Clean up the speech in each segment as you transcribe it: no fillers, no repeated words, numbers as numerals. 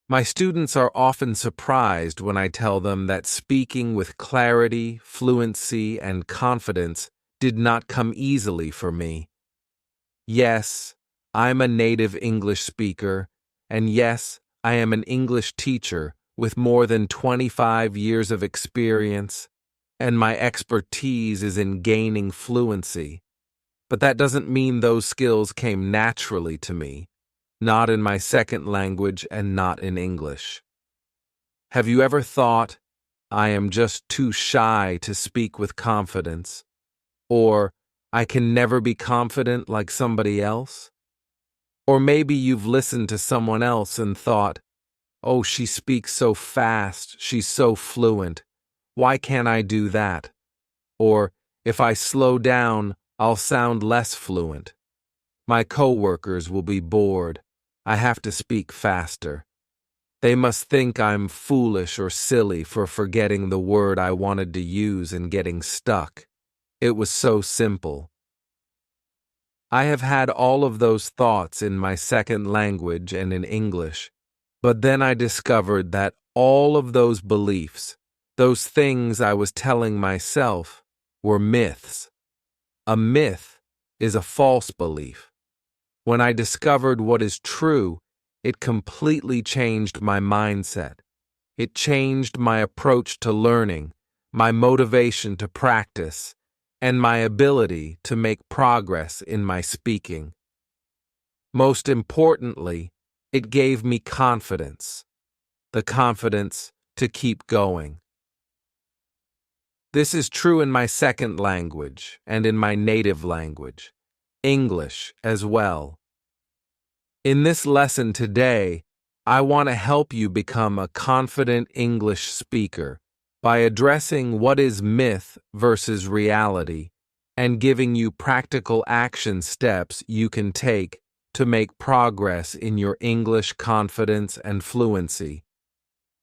My students are often surprised when I tell them that speaking with clarity, fluency, and confidence did not come easily for me. Yes, I'm a native English speaker, and yes, I am an English teacher with more than 25 years of experience, and my expertise is in gaining fluency. But that doesn't mean those skills came naturally to me, not in my second language and not in English. Have you ever thought, I am just too shy to speak with confidence? Or, I can never be confident like somebody else? Or maybe you've listened to someone else and thought, oh, she speaks so fast, she's so fluent. Why can't I do that? Or, if I slow down, I'll sound less fluent. My coworkers will be bored. I have to speak faster. They must think I'm foolish or silly for forgetting the word I wanted to use and getting stuck. It was so simple. I have had all of those thoughts in my second language and in English, but then I discovered that all of those beliefs, those things I was telling myself, were myths. A myth is a false belief. When I discovered what is true, it completely changed my mindset. It changed my approach to learning, my motivation to practice, and my ability to make progress in my speaking. Most importantly, it gave me confidence, the confidence to keep going. This is true in my second language and in my native language, English as well. In this lesson today, I want to help you become a confident English speaker by addressing what is myth versus reality and giving you practical action steps you can take to make progress in your English confidence and fluency.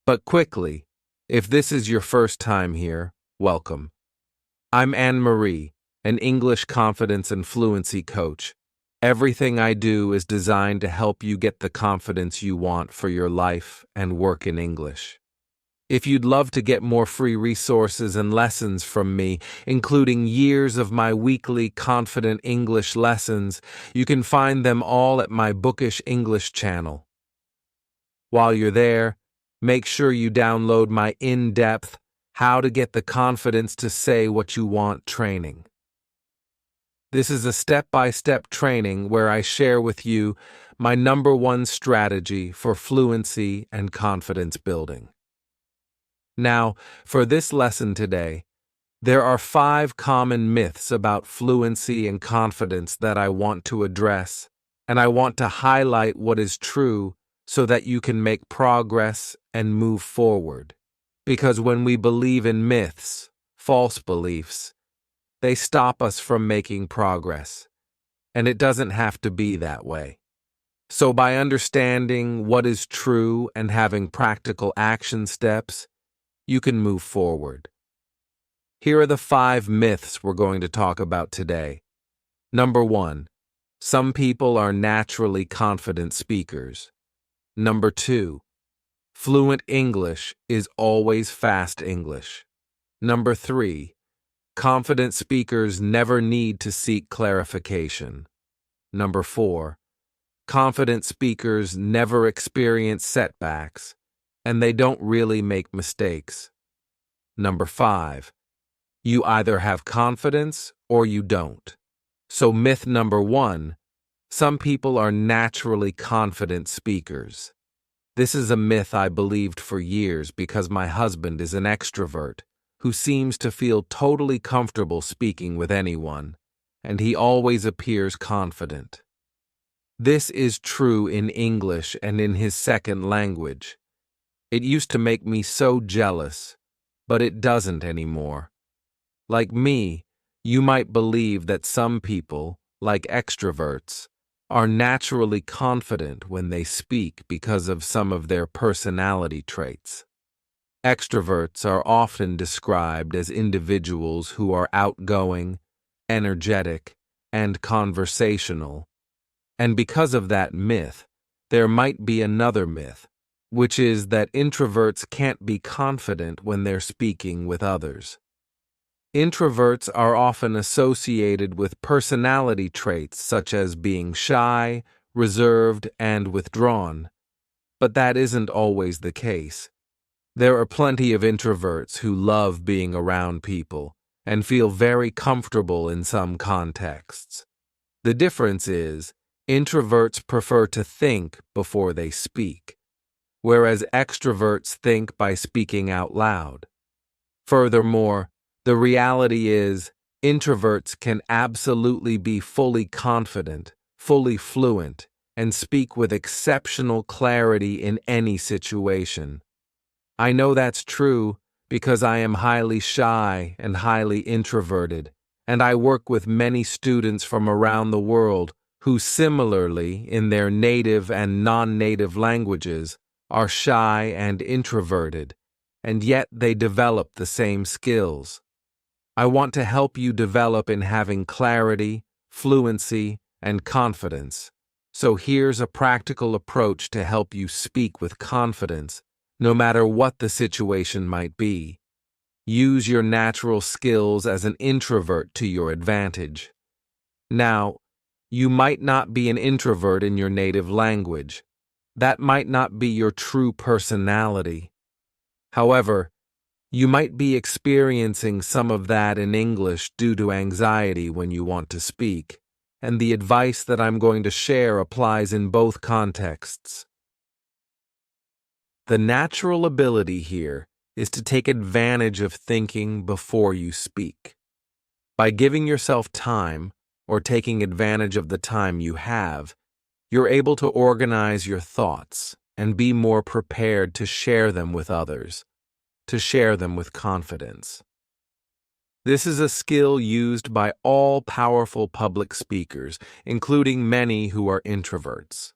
But quickly, if this is your first time here, welcome. I'm Anne-Marie, an English confidence and fluency coach. Everything I do is designed to help you get the confidence you want for your life and work in English. If you'd love to get more free resources and lessons from me, including years of my weekly Confident English lessons, you can find them all at my Bookish English channel. While you're there, make sure you download my in-depth How to Get the Confidence to Say What You Want training. This is a step-by-step training where I share with you my #1 strategy for fluency and confidence building. Now, for this lesson today, there are 5 common myths about fluency and confidence that I want to address, and I want to highlight what is true so that you can make progress and move forward. Because when we believe in myths, false beliefs, they stop us from making progress, and it doesn't have to be that way. So by understanding what is true and having practical action steps, you can move forward. Here are the 5 myths we're going to talk about today. Number 1, some people are naturally confident speakers. Number 2, fluent English is always fast English. Number 3, confident speakers never need to seek clarification. Number 4, confident speakers never experience setbacks, and they don't really make mistakes. Number 5, you either have confidence or you don't. So myth number 1, some people are naturally confident speakers. This is a myth I believed for years because my husband is an extrovert who seems to feel totally comfortable speaking with anyone, and he always appears confident. This is true in English and in his second language. It used to make me so jealous, but it doesn't anymore. Like me, you might believe that some people, like extroverts, are naturally confident when they speak because of some of their personality traits. Extroverts are often described as individuals who are outgoing, energetic, and conversational. And because of that myth, there might be another myth, which is that introverts can't be confident when they're speaking with others. Introverts are often associated with personality traits such as being shy, reserved, and withdrawn, but that isn't always the case. There are plenty of introverts who love being around people and feel very comfortable in some contexts. The difference is, introverts prefer to think before they speak, whereas extroverts think by speaking out loud. Furthermore, the reality is, introverts can absolutely be fully confident, fully fluent, and speak with exceptional clarity in any situation. I know that's true because I am highly shy and highly introverted, and I work with many students from around the world who similarly, in their native and non-native languages, are shy and introverted, and yet they develop the same skills. I want to help you develop in having clarity, fluency, and confidence. So here's a practical approach to help you speak with confidence, no matter what the situation might be. Use your natural skills as an introvert to your advantage. Now, you might not be an introvert in your native language. That might not be your true personality. However, you might be experiencing some of that in English due to anxiety when you want to speak, and the advice that I'm going to share applies in both contexts. The natural ability here is to take advantage of thinking before you speak. By giving yourself time, or taking advantage of the time you have, you're able to organize your thoughts and be more prepared to share them with others, to share them with confidence. This is a skill used by all powerful public speakers, including many who are introverts.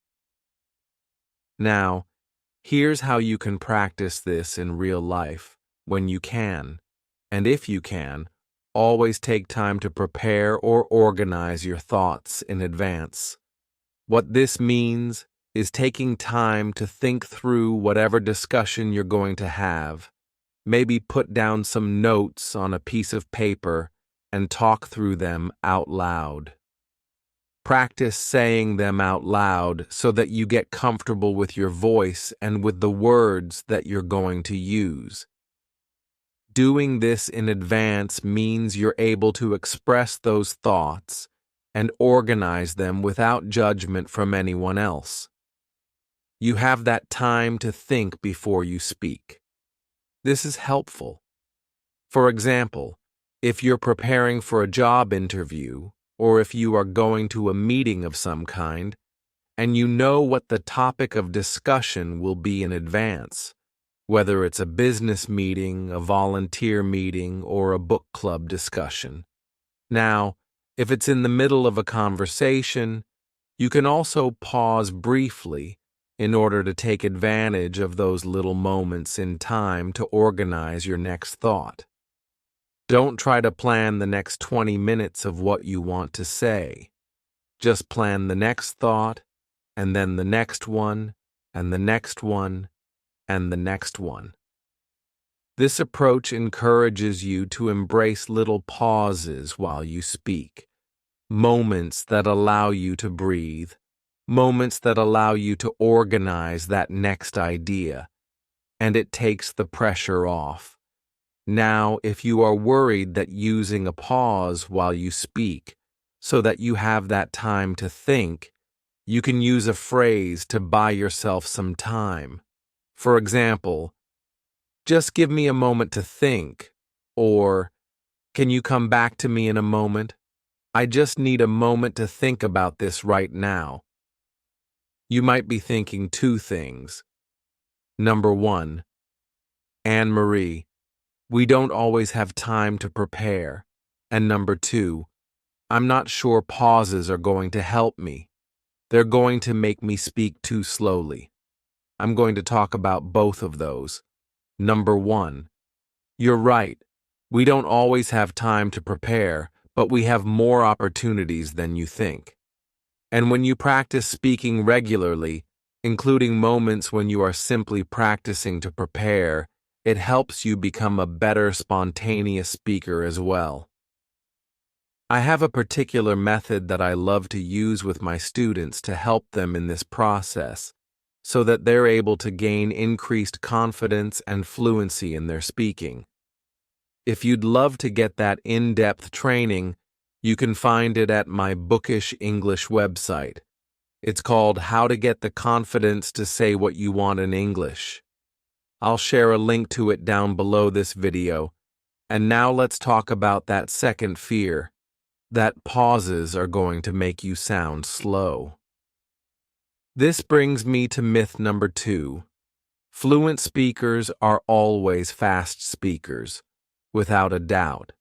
Now, here's how you can practice this in real life, when you can, and if you can, always take time to prepare or organize your thoughts in advance. What this means is taking time to think through whatever discussion you're going to have. Maybe put down some notes on a piece of paper and talk through them out loud. Practice saying them out loud so that you get comfortable with your voice and with the words that you're going to use. Doing this in advance means you're able to express those thoughts and organize them without judgment from anyone else. You have that time to think before you speak. This is helpful. For example, if you're preparing for a job interview, or if you are going to a meeting of some kind, and you know what the topic of discussion will be in advance, whether it's a business meeting, a volunteer meeting, or a book club discussion. Now, if it's in the middle of a conversation, you can also pause briefly in order to take advantage of those little moments in time to organize your next thought. Don't try to plan the next 20 minutes of what you want to say. Just plan the next thought, and then the next one, and the next one, and the next one. This approach encourages you to embrace little pauses while you speak, moments that allow you to breathe, moments that allow you to organize that next idea, and it takes the pressure off. Now, if you are worried that using a pause while you speak, so that you have that time to think, you can use a phrase to buy yourself some time. For example, "Just give me a moment to think," or "Can you come back to me in a moment? I just need a moment to think about this right now." You might be thinking two things. Number one, Anne-Marie, we don't always have time to prepare. And number two, I'm not sure pauses are going to help me. They're going to make me speak too slowly. I'm going to talk about both of those. Number one, you're right. We don't always have time to prepare, but we have more opportunities than you think. And when you practice speaking regularly, including moments when you are simply practicing to prepare. It helps you become a better spontaneous speaker as well. I have a particular method that I love to use with my students to help them in this process, so that they're able to gain increased confidence and fluency in their speaking. If you'd love to get that in-depth training, you can find it at my Bookish English website. It's called How to Get the Confidence to Say What You Want in English. I'll share a link to it down below this video. And now let's talk about that second fear, that pauses are going to make you sound slow. This brings me to myth number 2. Fluent speakers are always fast speakers, without a doubt.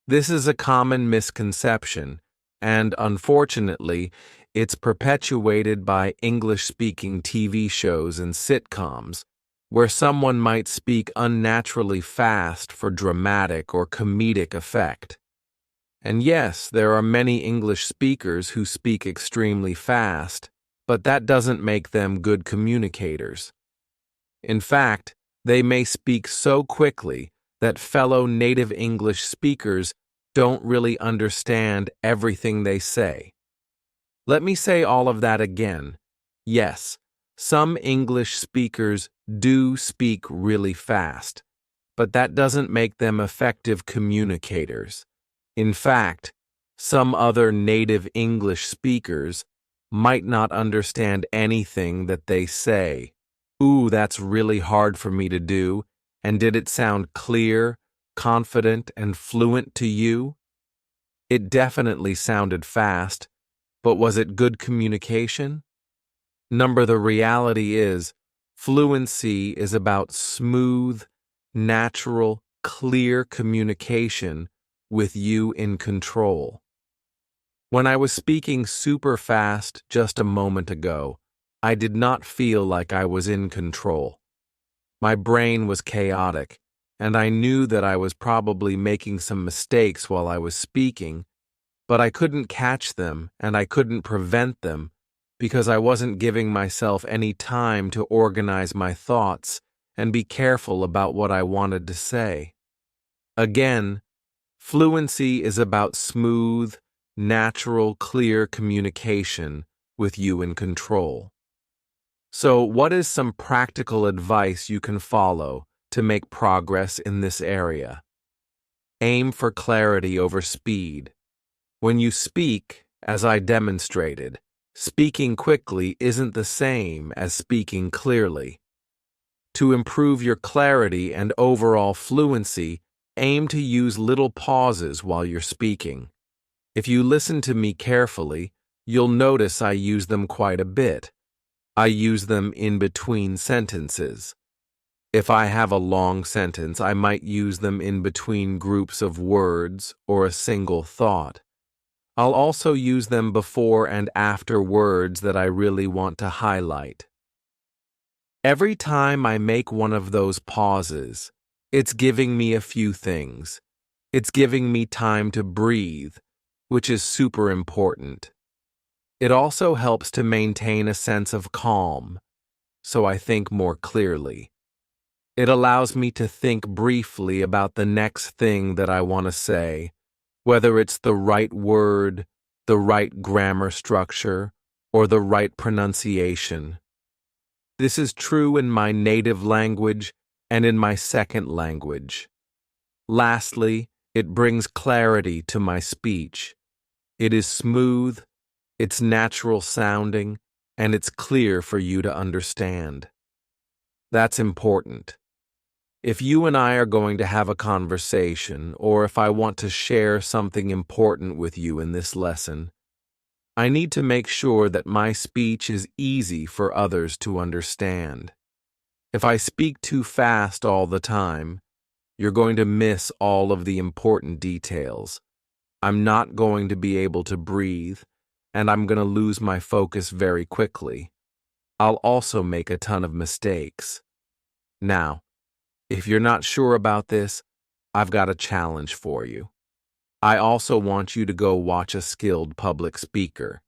This is a common misconception, and unfortunately, it's perpetuated by English-speaking TV shows and sitcoms, where someone might speak unnaturally fast for dramatic or comedic effect. And yes, there are many English speakers who speak extremely fast, but that doesn't make them good communicators. In fact, they may speak so quickly that fellow native English speakers don't really understand everything they say. Let me say all of that again. Yes, some English speakers do speak really fast, but that doesn't make them effective communicators. In fact, some other native English speakers might not understand anything that they say. Ooh, that's really hard for me to do. And did it sound clear, confident, and fluent to you? It definitely sounded fast, but was it good communication? The reality is, fluency is about smooth, natural, clear communication with you in control. When I was speaking super fast just a moment ago, I did not feel like I was in control. My brain was chaotic, and I knew that I was probably making some mistakes while I was speaking, but I couldn't catch them and I couldn't prevent them because I wasn't giving myself any time to organize my thoughts and be careful about what I wanted to say. Again, fluency is about smooth, natural, clear communication with you in control. So, what is some practical advice you can follow to make progress in this area? Aim for clarity over speed. When you speak, as I demonstrated, speaking quickly isn't the same as speaking clearly. To improve your clarity and overall fluency, aim to use little pauses while you're speaking. If you listen to me carefully, you'll notice I use them quite a bit. I use them in between sentences. If I have a long sentence, I might use them in between groups of words or a single thought. I'll also use them before and after words that I really want to highlight. Every time I make one of those pauses, it's giving me a few things. It's giving me time to breathe, which is super important. It also helps to maintain a sense of calm, so I think more clearly. It allows me to think briefly about the next thing that I want to say, whether it's the right word, the right grammar structure, or the right pronunciation. This is true in my native language and in my second language. Lastly, it brings clarity to my speech. It is smooth, it's natural sounding, and it's clear for you to understand. That's important. If you and I are going to have a conversation, or if I want to share something important with you in this lesson, I need to make sure that my speech is easy for others to understand. If I speak too fast all the time, you're going to miss all of the important details. I'm not going to be able to breathe, and I'm going to lose my focus very quickly. I'll also make a ton of mistakes. Now, if you're not sure about this, I've got a challenge for you. I also want you to go watch a skilled public speaker.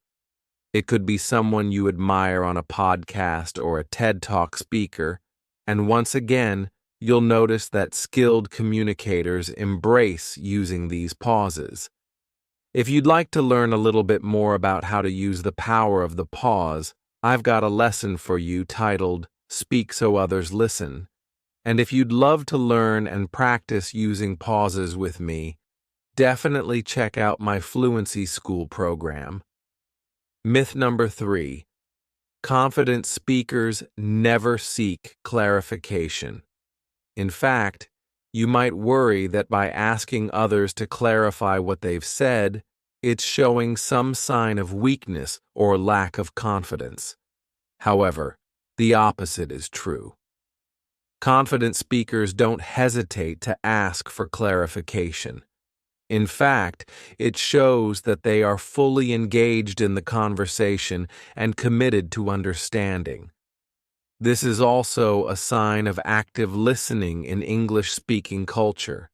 It could be someone you admire on a podcast or a TED Talk speaker, and once again, you'll notice that skilled communicators embrace using these pauses. If you'd like to learn a little bit more about how to use the power of the pause, I've got a lesson for you titled Speak So Others Listen. And if you'd love to learn and practice using pauses with me, definitely check out my Fluency School program. Myth number 3. Confident speakers never seek clarification. In fact, you might worry that by asking others to clarify what they've said, it's showing some sign of weakness or lack of confidence. However, the opposite is true. Confident speakers don't hesitate to ask for clarification. In fact, it shows that they are fully engaged in the conversation and committed to understanding. This is also a sign of active listening in English-speaking culture.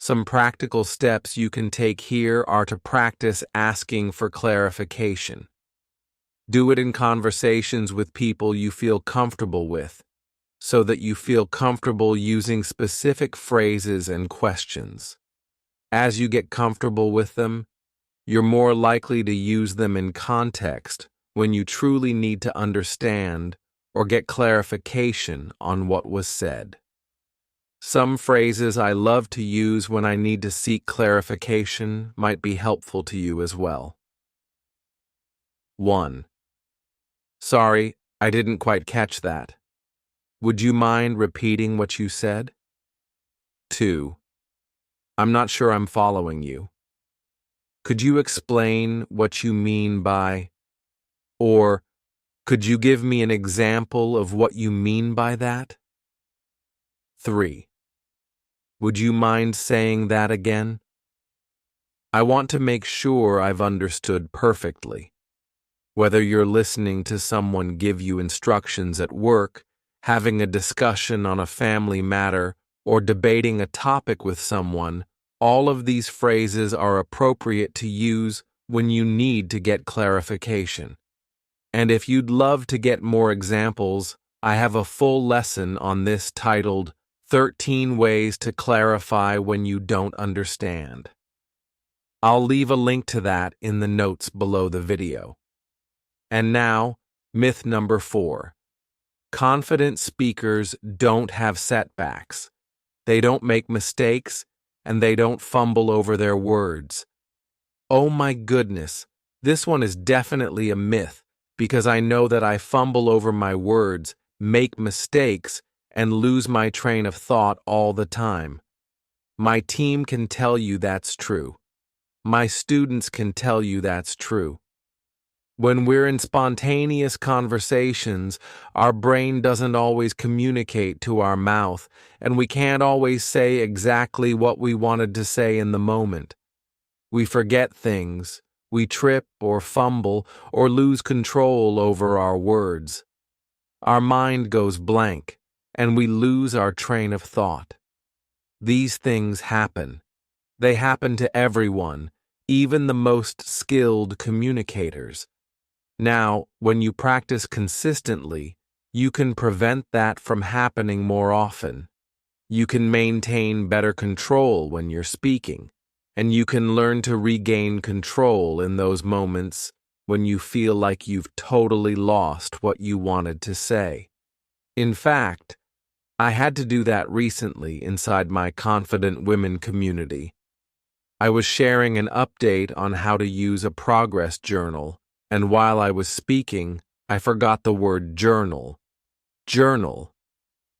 Some practical steps you can take here are to practice asking for clarification. Do it in conversations with people you feel comfortable with, so that you feel comfortable using specific phrases and questions. As you get comfortable with them, you're more likely to use them in context when you truly need to understand or get clarification on what was said. Some phrases I love to use when I need to seek clarification might be helpful to you as well. 1. Sorry, I didn't quite catch that. Would you mind repeating what you said? 2. I'm not sure I'm following you. Could you explain what you mean by, or could you give me an example of what you mean by that? 3. Would you mind saying that again? I want to make sure I've understood perfectly. Whether you're listening to someone give you instructions at work, having a discussion on a family matter, or debating a topic with someone, all of these phrases are appropriate to use when you need to get clarification. And if you'd love to get more examples, I have a full lesson on this titled 13 Ways to Clarify When You Don't Understand. I'll leave a link to that in the notes below the video. And now, myth number 4. Confident speakers don't have setbacks. They don't make mistakes, and they don't fumble over their words. Oh my goodness, this one is definitely a myth, because I know that I fumble over my words, make mistakes, and lose my train of thought all the time. My team can tell you that's true. My students can tell you that's true. When we're in spontaneous conversations, our brain doesn't always communicate to our mouth, and we can't always say exactly what we wanted to say in the moment. We forget things, we trip or fumble or lose control over our words. Our mind goes blank, and we lose our train of thought. These things happen. They happen to everyone, even the most skilled communicators. Now, when you practice consistently, you can prevent that from happening more often. You can maintain better control when you're speaking, and you can learn to regain control in those moments when you feel like you've totally lost what you wanted to say. In fact, I had to do that recently inside my Confident Women community. I was sharing an update on how to use a progress journal, and while I was speaking, I forgot the word journal. Journal.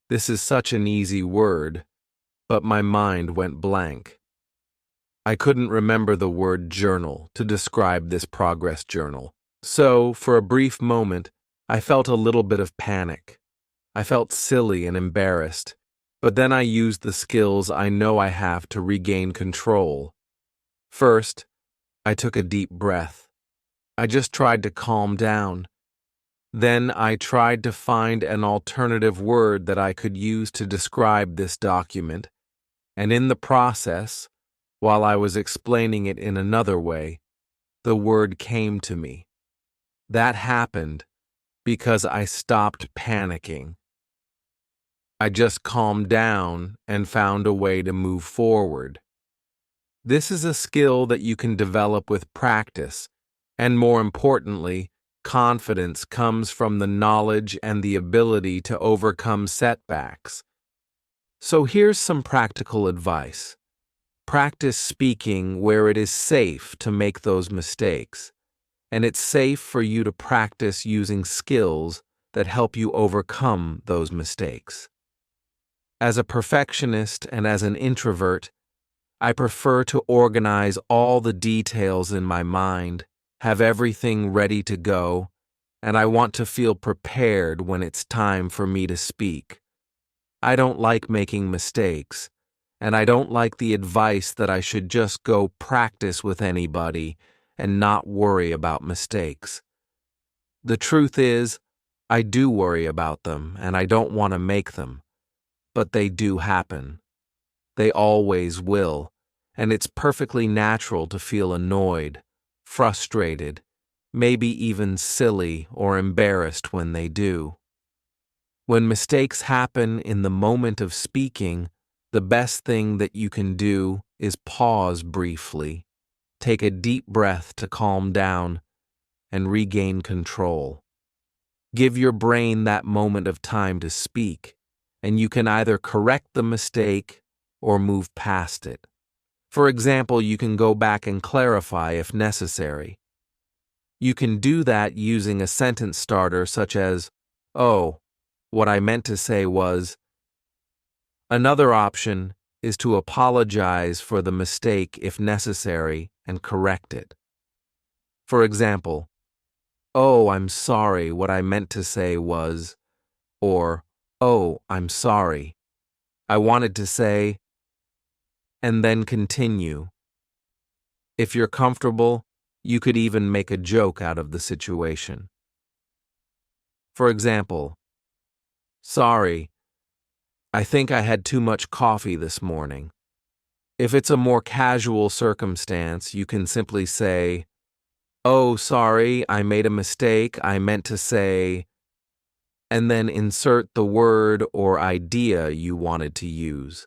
This is such an easy word, but my mind went blank. I couldn't remember the word journal to describe this progress journal. So, for a brief moment, I felt a little bit of panic. I felt silly and embarrassed, but then I used the skills I know I have to regain control. First, I took a deep breath. I just tried to calm down. Then I tried to find an alternative word that I could use to describe this document, and in the process, while I was explaining it in another way, the word came to me. That happened because I stopped panicking. I just calmed down and found a way to move forward. This is a skill that you can develop with practice, and more importantly, confidence comes from the knowledge and the ability to overcome setbacks. So here's some practical advice. Practice speaking where it is safe to make those mistakes, and it's safe for you to practice using skills that help you overcome those mistakes. As a perfectionist and as an introvert, I prefer to organize all the details in my mind, have everything ready to go, and I want to feel prepared when it's time for me to speak. I don't like making mistakes, and I don't like the advice that I should just go practice with anybody and not worry about mistakes. The truth is, I do worry about them, and I don't want to make them, but they do happen. They always will, and it's perfectly natural to feel annoyed, frustrated, maybe even silly or embarrassed when they do. When mistakes happen in the moment of speaking, the best thing that you can do is pause briefly, take a deep breath to calm down, and regain control. Give your brain that moment of time to speak, and you can either correct the mistake or move past it. For example, you can go back and clarify if necessary. You can do that using a sentence starter such as, "Oh, what I meant to say was." Another option is to apologize for the mistake if necessary and correct it. For example, "Oh, I'm sorry, what I meant to say was," or, "Oh, I'm sorry. I wanted to say," and then continue. If you're comfortable, you could even make a joke out of the situation. For example, "Sorry, I think I had too much coffee this morning." If it's a more casual circumstance, you can simply say, "Oh, sorry, I made a mistake, I meant to say," and then insert the word or idea you wanted to use.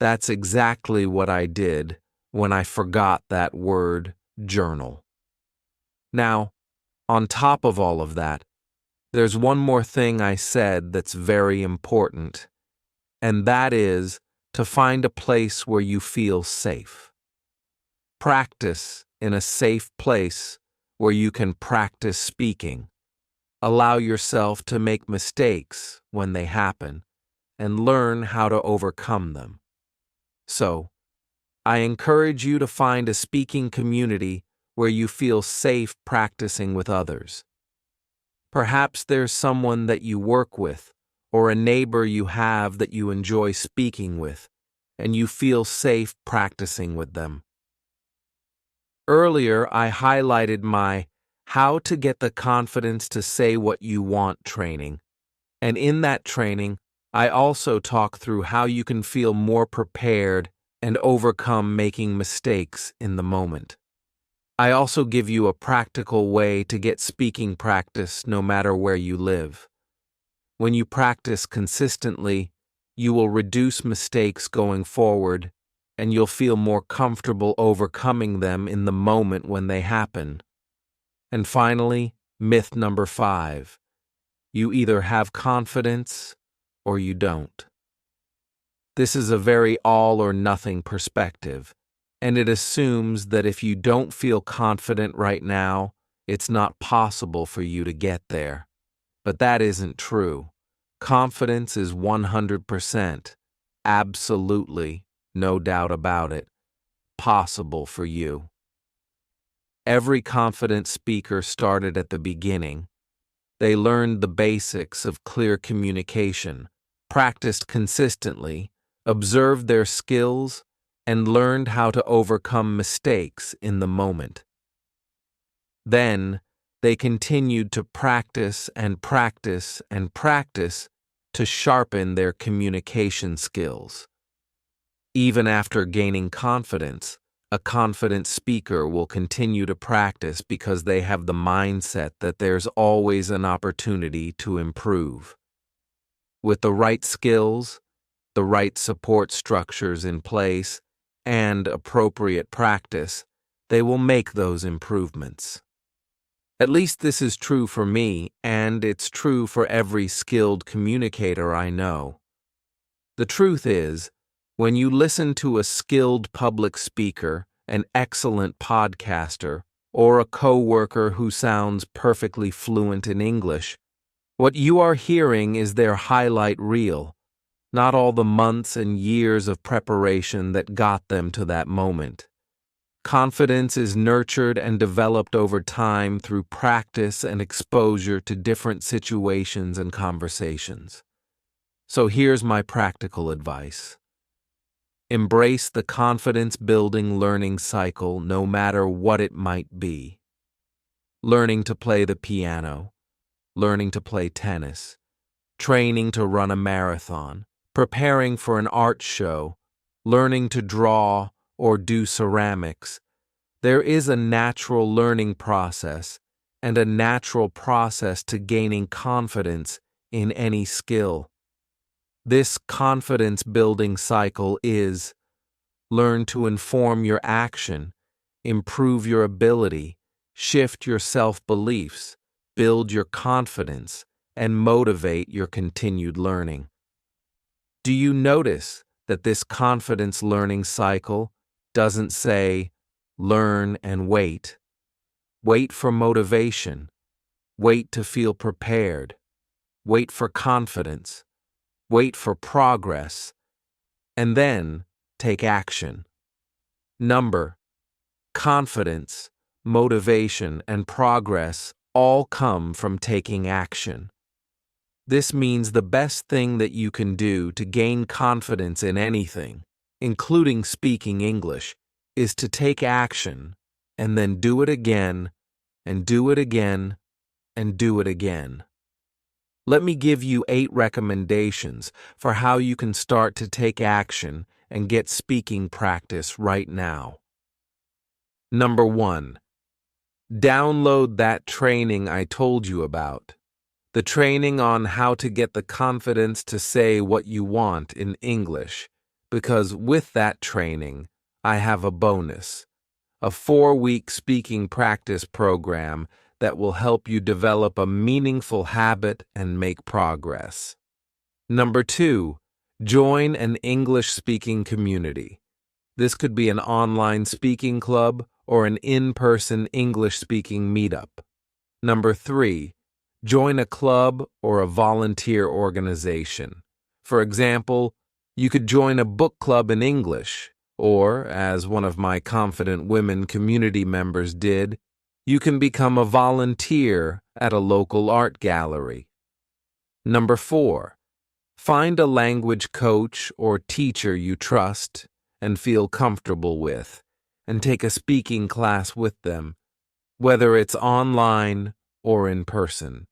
That's exactly what I did when I forgot that word, journal. Now, on top of all of that, there's one more thing I said that's very important, and that is to find a place where you feel safe. Practice in a safe place where you can practice speaking. Allow yourself to make mistakes when they happen and learn how to overcome them. So, I encourage you to find a speaking community where you feel safe practicing with others. Perhaps there's someone that you work with or a neighbor you have that you enjoy speaking with, and you feel safe practicing with them. Earlier, I highlighted my How to Get the Confidence to Say What You Want training, and in that training, I also talk through how you can feel more prepared and overcome making mistakes in the moment. I also give you a practical way to get speaking practice no matter where you live. When you practice consistently, you will reduce mistakes going forward, and you'll feel more comfortable overcoming them in the moment when they happen. And finally, myth number 5. You either have confidence or you don't. This is a very all or nothing perspective, and it assumes that if you don't feel confident right now, it's not possible for you to get there. But that isn't true. Confidence is 100%, absolutely, no doubt about it, possible for you. Every confident speaker started at the beginning. They learned the basics of clear communication, practiced consistently, observed their skills, and learned how to overcome mistakes in the moment. Then, they continued to practice and practice and practice to sharpen their communication skills. Even after gaining confidence, A confident speaker will continue to practice because they have the mindset that there's always an opportunity to improve. With the right skills, the right support structures in place, and appropriate practice, they will make those improvements. At least this is true for me, and it's true for every skilled communicator I know. The truth is, when you listen to a skilled public speaker, an excellent podcaster, or a coworker who sounds perfectly fluent in English, what you are hearing is their highlight reel, not all the months and years of preparation that got them to that moment. Confidence is nurtured and developed over time through practice and exposure to different situations and conversations. So here's my practical advice. Embrace the confidence-building learning cycle no matter what it might be. Learning to play the piano, learning to play tennis, training to run a marathon, preparing for an art show, learning to draw or do ceramics. There is a natural learning process and a natural process to gaining confidence in any skill. This confidence-building cycle is: learn to inform your action, improve your ability, shift your self-beliefs, build your confidence, and motivate your continued learning. Do you notice that this confidence learning cycle doesn't say, learn and wait? Wait for motivation. Wait to feel prepared. Wait for confidence. Wait for progress, and then take action. Confidence, motivation, and progress all come from taking action. This means the best thing that you can do to gain confidence in anything, including speaking English, is to take action and then do it again, and do it again, and do it again. Let me give you 8 recommendations for how you can start to take action and get speaking practice right now. Number 1. Download that training I told you about. The training on how to get the confidence to say what you want in English, because with that training, I have a bonus. A 4-week speaking practice program that will help you develop a meaningful habit and make progress. Number 2, join an English-speaking community. This could be an online speaking club or an in-person English-speaking meetup. Number 3, join a club or a volunteer organization. For example, you could join a book club in English, or, as one of my Confident Women community members did, you can become a volunteer at a local art gallery. Number 4, find a language coach or teacher you trust and feel comfortable with, and take a speaking class with them, whether it's online or in person.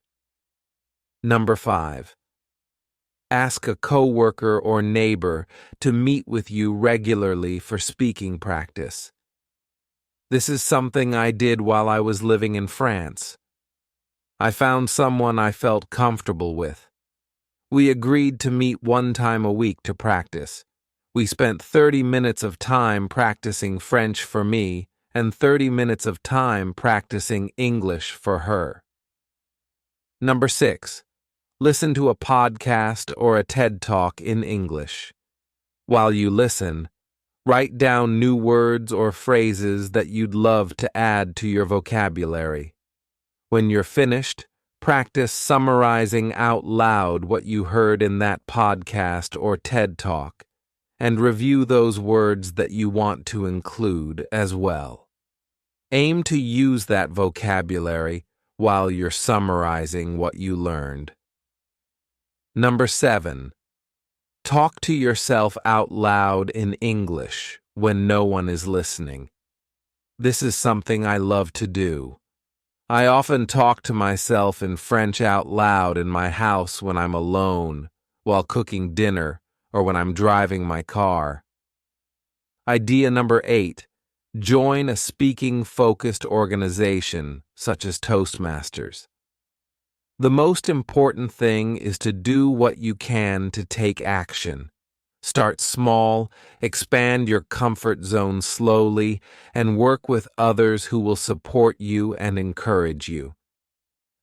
Number 5, ask a coworker or neighbor to meet with you regularly for speaking practice. This is something I did while I was living in France. I found someone I felt comfortable with. We agreed to meet 1 time a week to practice. We spent 30 minutes of time practicing French for me and 30 minutes of time practicing English for her. Number 6, listen to a podcast or a TED Talk in English. While you listen, write down new words or phrases that you'd love to add to your vocabulary. When you're finished, practice summarizing out loud what you heard in that podcast or TED Talk, and review those words that you want to include as well. Aim to use that vocabulary while you're summarizing what you learned. Number 7, talk to yourself out loud in English when no one is listening. This is something I love to do. I often talk to myself in French out loud in my house when I'm alone, while cooking dinner, or when I'm driving my car. Idea number 8, Join a speaking-focused organization, such as Toastmasters. The most important thing is to do what you can to take action. Start small, expand your comfort zone slowly, and work with others who will support you and encourage you.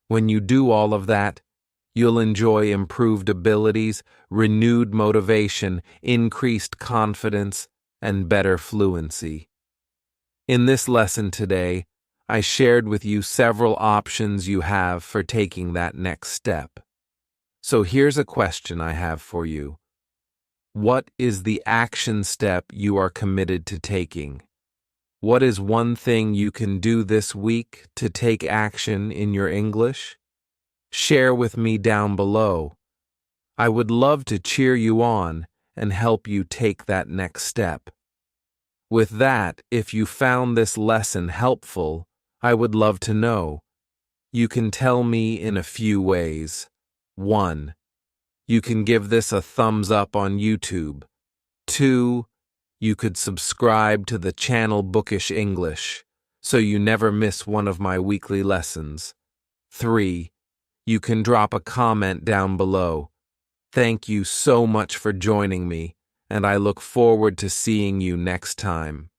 When you do all of that, you'll enjoy improved abilities, renewed motivation, increased confidence, and better fluency. In this lesson today, I shared with you several options you have for taking that next step. So here's a question I have for you. What is the action step you are committed to taking? What is one thing you can do this week to take action in your English? Share with me down below. I would love to cheer you on and help you take that next step. With that, if you found this lesson helpful, I would love to know. You can tell me in a few ways. 1. You can give this a thumbs up on YouTube. 2. You could subscribe to the channel Bookish English, so you never miss one of my weekly lessons. 3. You can drop a comment down below. Thank you so much for joining me, and I look forward to seeing you next time.